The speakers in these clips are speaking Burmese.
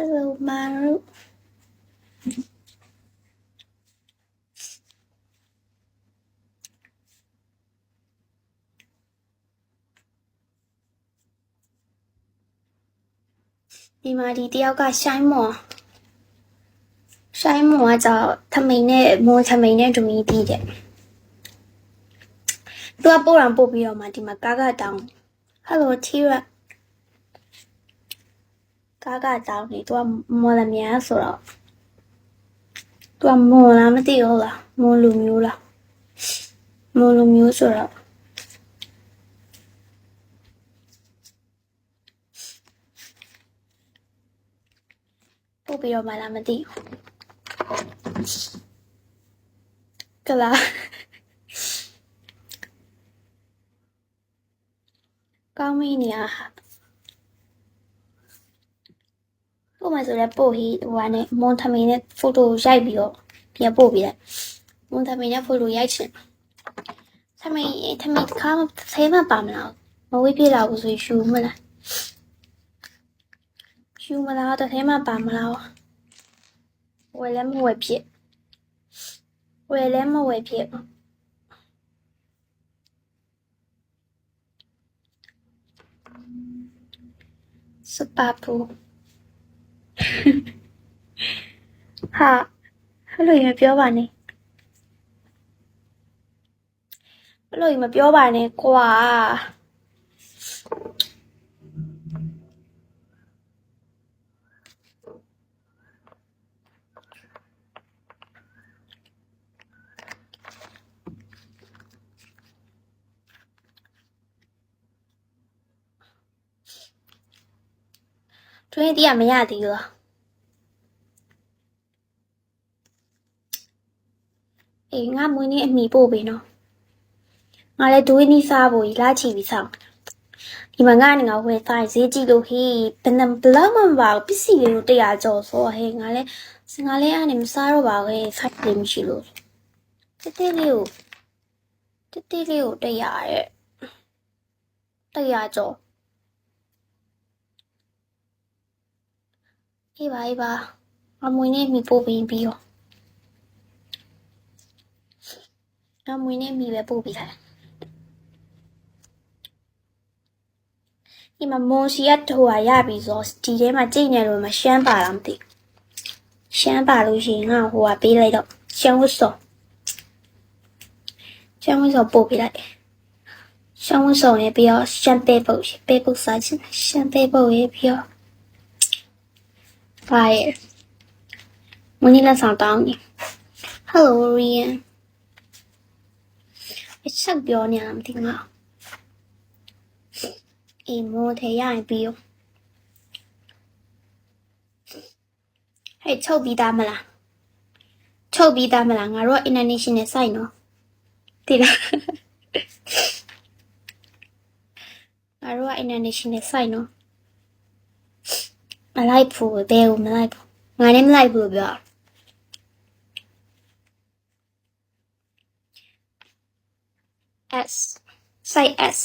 Hello, Maru. Đi mà đi đeo cả shine more. Shine more cho thằng mình nè, mua thằng mình nè chúng mình đi đấy. Tôi bố làm bố bây giờ mà đi mà gaga down. Hello, Tira. Gaga down này tôi mua làm nhà rồi. Tôi mua làm cái gì là mua lùm nhiều là. Mua lùm nhiều rồi. Bố bây giờ mà làm cái gì? Cái là cao mi nè. Lúc mà rồi là bố hi qua này muốn tham mình này photo dạy biểu bia bố bia muốn tham mình này photo dạy chứ tham mình khá thấy mà bảo nào mà với bia nào rồi chú mà là tôi thấy mà bảo nào为了么为别是巴布哈，hello 你ပြောပါနဲ့hello 你ပြောပါနဲ့ကွာ20တရားမရသေးဘူးအေးငါမွေးနေ့အမိပို့ပေးနော်ငါလည်းဒွေးနီးစားဖို့လာချီပြီးဆောင်ဒီမှာငါနဲ့ငါဝယ်သားဈေးကြည့်လို့ဟေးဘယ်နှဘလောက်မှမပါဘူးပစ္စည်းလေးကို100ကျော်ဆိုဟေးငါလည်းအဲ့နဲ့မစားတော့ပါဘူးဟေးဆိုင်လေးမရှိလို့တေးလေးကို100ရဲ့100ကျော်အေးပါအမွေနဲ့မိပို့ပေးပြီးရောအမွေနဲ့မိပဲပို့ပေးထားဒီမှာမွန်စီကဟိုဟာရပြီဆိုဒီထဲမှာကြိတ်နေလို့မရှမ်းပါလားမသိရှမ်းပါလို့ရှိရင်ငါဟိုဟာပေးလိုက်တော့ရှမ်းဝတ်စောပို့ပေးလိုက်ရှမ်းဝတ်စောနဲ့ပြီးတော့ရှမ်းပဲပုတ်စားချင်ရှမ်းပဲပုတ်ရဲ့ပြီးတော့ပါရဲ့မနီလာဆောင်တောင်းနေ Hello Rian အချက်ပြောနေလားမသိငါအေးမိုးထဲရရင်ပြီးရောဟဲ့ချုပ်ပြီးသားမလားငါတို့က international site နော်သိလားငါတို့က international site နော်မလိုက်ဘူးဘယ်ကိုမလိုက်ဘူးငါလည်းမလိုက်ဘူးပြောS site S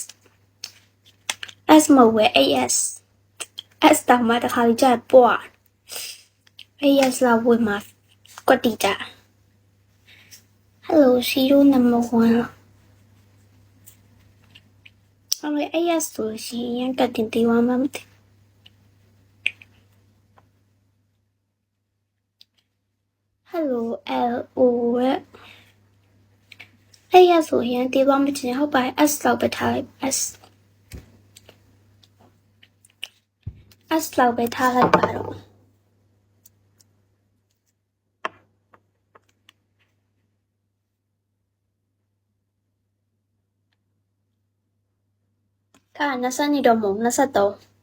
မဟုတ်ဘူး AS S တောင်မှတစ်ခါကြာပွား AS လာဝယ်မှာကွက်တီတာ Hello Zero number 1အဲ့ AS ဆိုရှင်ရန်ကတင်သေးဝမ်းမမသိHello LO ရဲ့AS ဆိုရင်တေးသွားမချင်ဟုတ်ပါ S လောက်ပဲထားလိုက် S လောက်ပဲထားလိုက်ပါတော့က22တော့မဟုတ်23